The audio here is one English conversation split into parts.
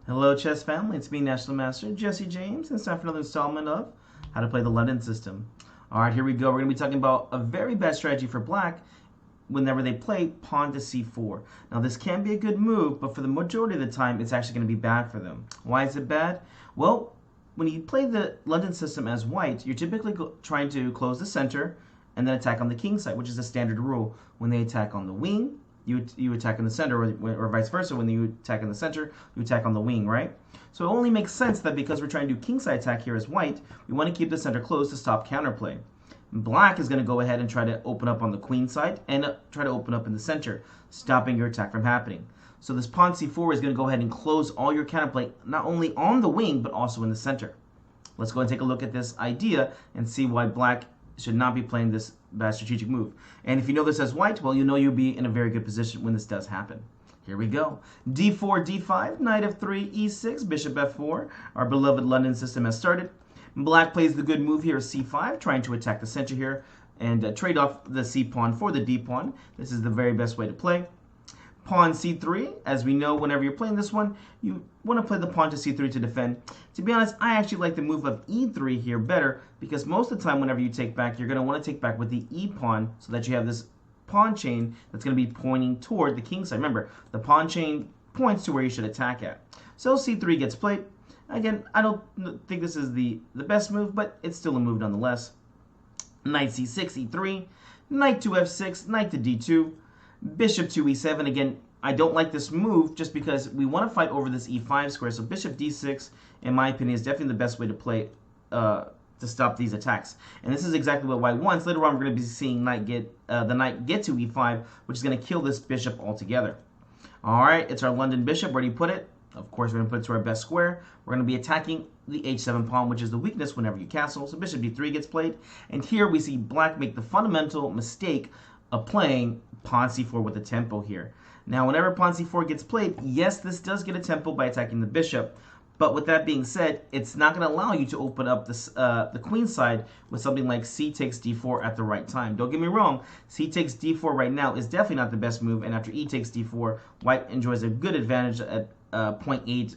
Hello chess family, it's me National Master Jesse James and it's time for another installment of How to Play the London System. Alright, here we go. We're going to be talking about a very bad strategy for black whenever they play pawn to c4. Now this can be a good move, but for the majority of the time it's actually going to be bad for them. Why is it bad? Well, when you play the London system as white, you're typically trying to close the center and then attack on the king side, which is a standard rule. When they attack on the wing, you attack in the center, or vice versa. When you attack in the center, you attack on the wing, right? So it only makes sense that because we're trying to do kingside attack here as white, we want to keep the center closed to stop counterplay. Black is going to go ahead and try to open up on the queen side and try to open up in the center, stopping your attack from happening. So this pawn c4 is going to go ahead and close all your counterplay, not only on the wing, but also in the center. Let's go and take a look at this idea and see why black should not be playing this bad strategic move. And if you know this as white, well, you know you'll be in a very good position when this does happen. Here we go. d4, d5, knight f3, e6, bishop f4. Our beloved London system has started. Black plays the good move here, c5, trying to attack the center here and trade off the c pawn for the d pawn. This is the very best way to play. Pawn c3, as we know, whenever you're playing this one, you want to play the pawn to c3 to defend. To be honest, I actually like the move of e3 here better, because most of the time whenever you take back, you're going to want to take back with the e pawn so that you have this pawn chain that's going to be pointing toward the king side. Remember, the pawn chain points to where you should attack at. So c3 gets played. Again, I don't think this is the best move, but it's still a move nonetheless. Knight c6, e3, knight to f6, knight to d2, bishop to e7. Again, I don't like this move just because we want to fight over this e5 square. So bishop d6, in my opinion, is definitely the best way to play to stop these attacks. And this is exactly what white wants. Later on, we're going to be seeing the knight get to e5, which is going to kill this bishop altogether. All right, it's our London bishop. Where do you put it? Of course, we're going to put it to our best square. We're going to be attacking the h7 pawn, which is the weakness whenever you castle. So bishop d3 gets played. And here we see black make the fundamental mistake of playing pawn c4 with a tempo here. Now, whenever pawn c4 gets played, yes, this does get a tempo by attacking the bishop. But with that being said, it's not going to allow you to open up this, the queen side with something like c takes d4 at the right time. Don't get me wrong, c takes d4 right now is definitely not the best move. And after e takes d4, white enjoys a good advantage at point 8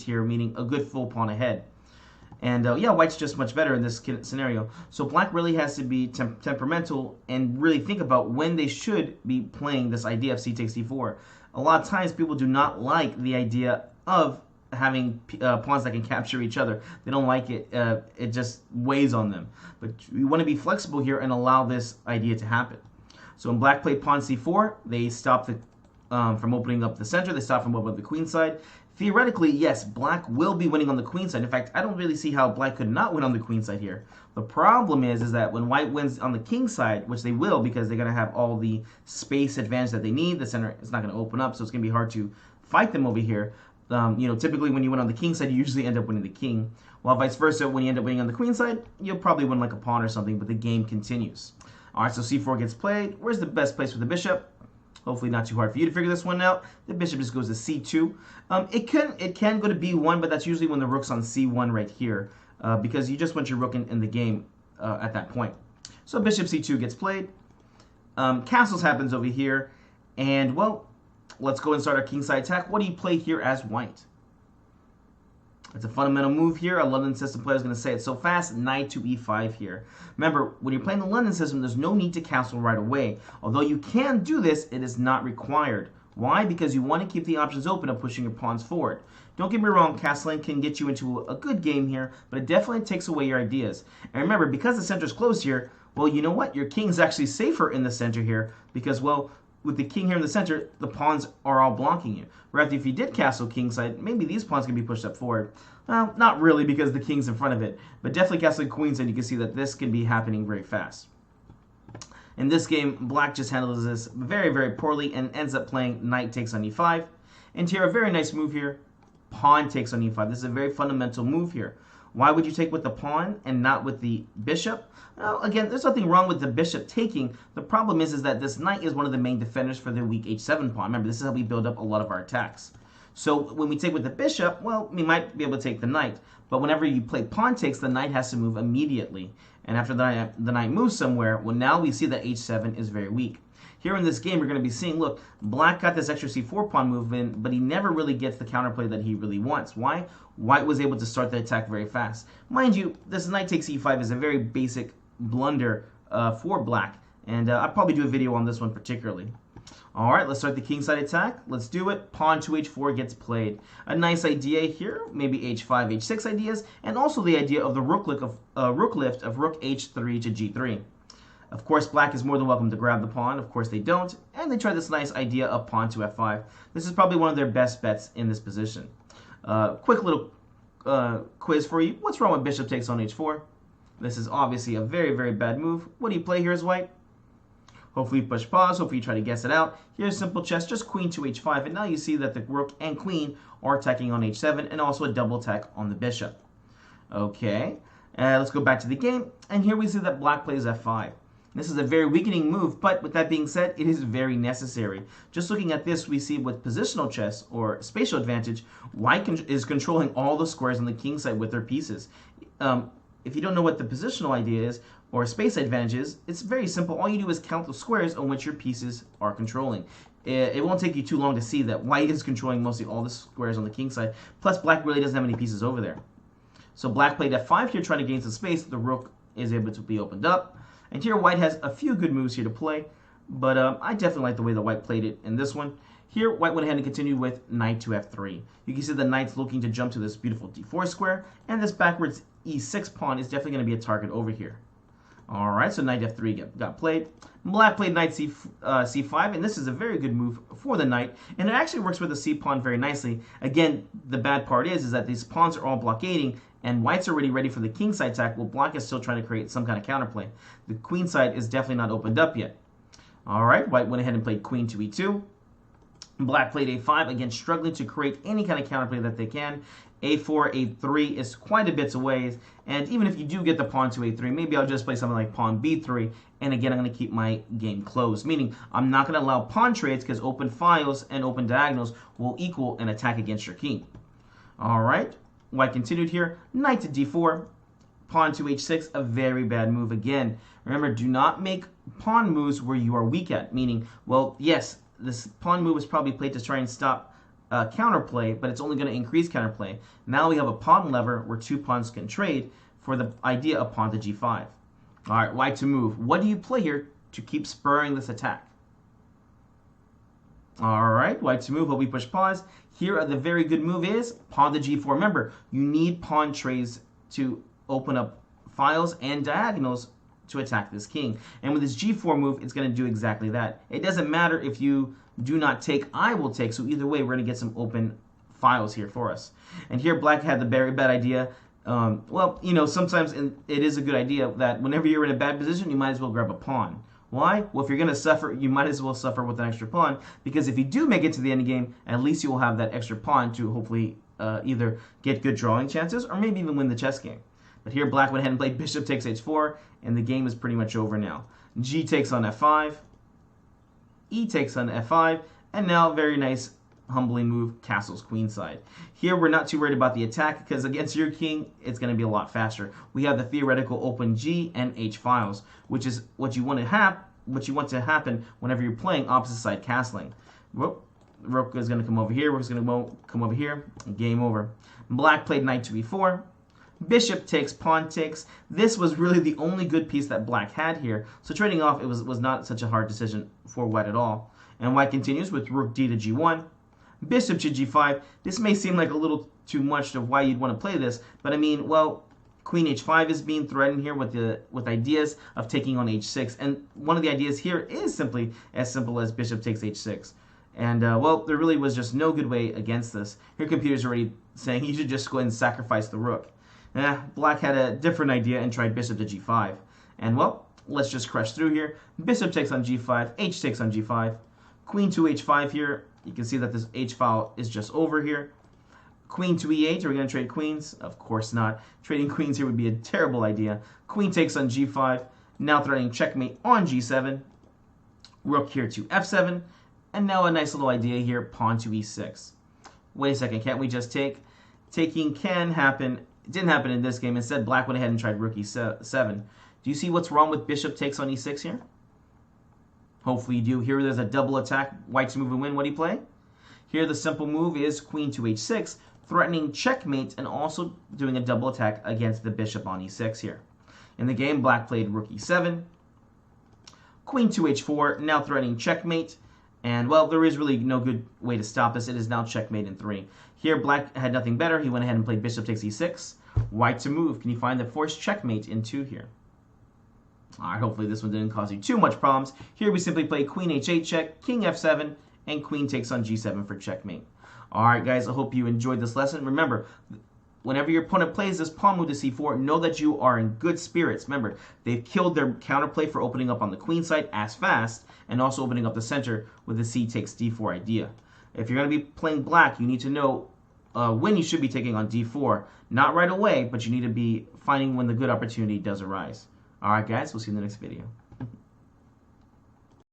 here, meaning a good full pawn ahead. And yeah, white's just much better in this scenario. So black really has to be temperamental and really think about when they should be playing this idea of c takes d4. A lot of times people do not like the idea of having pawns that can capture each other. They don't like it. It just weighs on them. But you want to be flexible here and allow this idea to happen. So when black played pawn c4, they stopped from opening up the center. They stopped from opening up the queen side. Theoretically, yes, black will be winning on the queen side. In fact, I don't really see how black could not win on the queen side here. The problem is that when white wins on the king side, which they will because they're going to have all the space advantage that they need, the center is not going to open up, so it's going to be hard to fight them over here. Typically when you win on the king side, you usually end up winning the king. While vice versa, when you end up winning on the queen side, you'll probably win like a pawn or something, but the game continues. All right, so c4 gets played. Where's the best place for the bishop? Hopefully not too hard for you to figure this one out. The bishop just goes to c2. It can go to b1, but that's usually when the rook's on c1 right here, because you just want your rook in the game at that point. So bishop c2 gets played. Castles happens over here, and well, let's go and start our kingside attack. What do you play here as white? It's a fundamental move here. A London system player is going to say it so fast. Knight to e5 here. Remember, when you're playing the London system, there's no need to castle right away. Although you can do this, it is not required. Why? Because you want to keep the options open of pushing your pawns forward. Don't get me wrong, castling can get you into a good game here, but it definitely takes away your ideas. And remember, because the center is closed here, well, you know what? Your king is actually safer in the center here because, well, with the king here in the center, the pawns are all blocking you. Whereas if you did castle kingside, maybe these pawns can be pushed up forward. Well, not really because the king's in front of it, but definitely castling queenside, you can see that this can be happening very fast. In this game, black just handles this very, very poorly and ends up playing knight takes on e5. And here, a very nice move here, pawn takes on e5. This is a very fundamental move here. Why would you take with the pawn and not with the bishop? Well, again, there's nothing wrong with the bishop taking. The problem is that this knight is one of the main defenders for the weak h7 pawn. Remember, this is how we build up a lot of our attacks. So when we take with the bishop, well, we might be able to take the knight. But whenever you play pawn takes, the knight has to move immediately. And after the knight moves somewhere, well, now we see that h7 is very weak. Here in this game, we're going to be seeing, look, black got this extra c4 pawn movement, but he never really gets the counterplay that he really wants. Why? White was able to start the attack very fast. Mind you, this knight takes e5 is a very basic blunder for black, and I'll probably do a video on this one particularly. All right, let's start the kingside attack. Let's do it. Pawn to h4 gets played. A nice idea here, maybe h5, h6 ideas, and also the idea of the rook lift of rook h3 to g3. Of course, black is more than welcome to grab the pawn. Of course, they don't, and they try this nice idea of pawn to f5. This is probably one of their best bets in this position. Quick little quiz for you. What's wrong with bishop takes on h4? This is obviously a very, very bad move. What do you play here as white? Hopefully you push pause, hopefully you try to guess it out. Here's simple chess, just queen to h5, and now you see that the rook and queen are attacking on h7, and also a double attack on the bishop. Okay, let's go back to the game, and here we see that black plays f5. This is a very weakening move, but with that being said, it is very necessary. Just looking at this, we see with positional chess, or spatial advantage, white is controlling all the squares on the king side with their pieces. If you don't know what the positional idea is, or space advantage is, it's very simple. All you do is count the squares on which your pieces are controlling. It won't take you too long to see that white is controlling mostly all the squares on the king side, plus black really doesn't have any pieces over there. So black played f5 here, trying to gain some space. The rook is able to be opened up. And here white has a few good moves here to play, but I definitely like the way that white played it in this one. Here, white went ahead and continued with knight to f3. You can see the knight's looking to jump to this beautiful d4 square, and this backwards e6 pawn is definitely going to be a target over here. All right, so knight f3 got played. Black played knight c5, and this is a very good move for the knight, and it actually works with the c pawn very nicely. Again, the bad part is that these pawns are all blockading, and white's already ready for the kingside attack, while black is still trying to create some kind of counterplay. The queenside is definitely not opened up yet. All right, white went ahead and played queen to e2. Black played a5, again struggling to create any kind of counterplay that they can. a4, a3 is quite a bit away, and even if you do get the pawn to a3, maybe I'll just play something like pawn b3, and again I'm going to keep my game closed, meaning I'm not going to allow pawn trades because open files and open diagonals will equal an attack against your king. All right, white continued here, knight to d4, pawn to h6, a very bad move again. Remember, do not make pawn moves where you are weak at, meaning, well, yes, this pawn move was probably played to try and stop counterplay, but it's only going to increase counterplay. Now we have a pawn lever where two pawns can trade for the idea of pawn to g5. All right, white to move. What do you play here to keep spurring this attack? All right, white to move, but we push pause. Here, the very good move is pawn to g4. Remember, you need pawn trades to open up files and diagonals to attack this king. And with this g4 move, it's going to do exactly that. It doesn't matter if you do not take, I will take. So either way, we're going to get some open files here for us. And here, black had the very bad idea. Well, you know, sometimes it is a good idea that whenever you're in a bad position, you might as well grab a pawn. Why? Well, if you're going to suffer, you might as well suffer with an extra pawn, because if you do make it to the end game, at least you will have that extra pawn to hopefully either get good drawing chances or maybe even win the chess game. But here, black went ahead and played bishop takes h4, and the game is pretty much over now. G takes on f5, E takes on f5, and now very nice, humbling move, castles queenside. Here, we're not too worried about the attack, because against your king, it's going to be a lot faster. We have the theoretical open G and H files, which is what you want to happen whenever you're playing opposite side castling. Whoop. Rook is going to come over here, rook is going to come over here, game over. Black played knight to e4. Bishop takes, pawn takes. This was really the only good piece that black had here. So trading off, it was not such a hard decision for white at all. And white continues with rook d to g1. Bishop to g5. This may seem like a little too much of why you'd want to play this. But I mean, well, queen h5 is being threatened here with ideas of taking on h6. And one of the ideas here is simply as simple as bishop takes h6. And, well, there really was just no good way against this. Here, computer's already saying you should just go ahead and sacrifice the rook. Black had a different idea and tried bishop to g5. And, well, let's just crush through here. Bishop takes on g5, h takes on g5. Queen to h5 here. You can see that this h file is just over here. Queen to e8. Are we going to trade queens? Of course not. Trading queens here would be a terrible idea. Queen takes on g5. Now threatening checkmate on g7. Rook here to f7. And now a nice little idea here, pawn to e6. Wait a second, can't we just take? Taking can happen. It didn't happen in this game. Instead, black went ahead and tried rook e7. Do you see what's wrong with bishop takes on e6 here? Hopefully you do. Here there's a double attack. White's move and win. What do you play? Here the simple move is queen to h6, threatening checkmate and also doing a double attack against the bishop on e6 here. In the game, black played rook e7, queen to h4, now threatening checkmate. And, well, there is really no good way to stop this. It is now checkmate in 3. Here, black had nothing better. He went ahead and played bishop takes e6. White to move. Can you find the forced checkmate in 2 here? All right, hopefully this one didn't cause you too much problems. Here we simply play queen h8 check, king f7, and queen takes on g7 for checkmate. All right, guys, I hope you enjoyed this lesson. Remember, whenever your opponent plays this pawn move to c4, know that you are in good spirits. Remember, they've killed their counterplay for opening up on the queen side as fast and also opening up the center with the c takes d4 idea. If you're going to be playing black, you need to know when you should be taking on d4. Not right away, but you need to be finding when the good opportunity does arise. All right, guys, we'll see you in the next video.